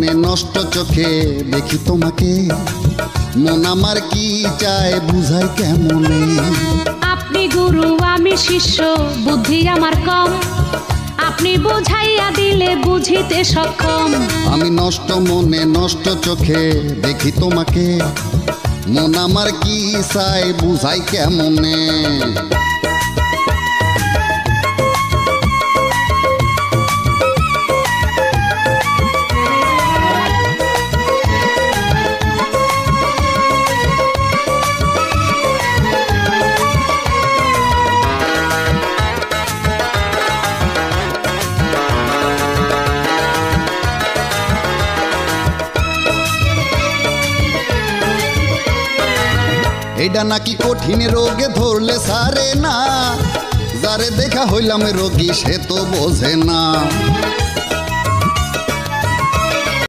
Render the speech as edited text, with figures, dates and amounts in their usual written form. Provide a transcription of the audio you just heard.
নষ্ট চোখে দেখি তোমাকে, মন আমার কি চায় বুঝাই কেমনে। আপনি গুরু আমি শিষ্য, বুদ্ধি আমার কম, আপনি বুঝাইয়া দিলে বুঝিতে সক্ষম। আমি নষ্ট মনে নষ্ট চোখে দেখি তোমাকে, মন আমার কি চায় বুঝাই কেমনে। এটা নাকি কঠিন রোগে ধরলে সারে না, যারে দেখা হইলাম রোগী সে তো বোঝে না।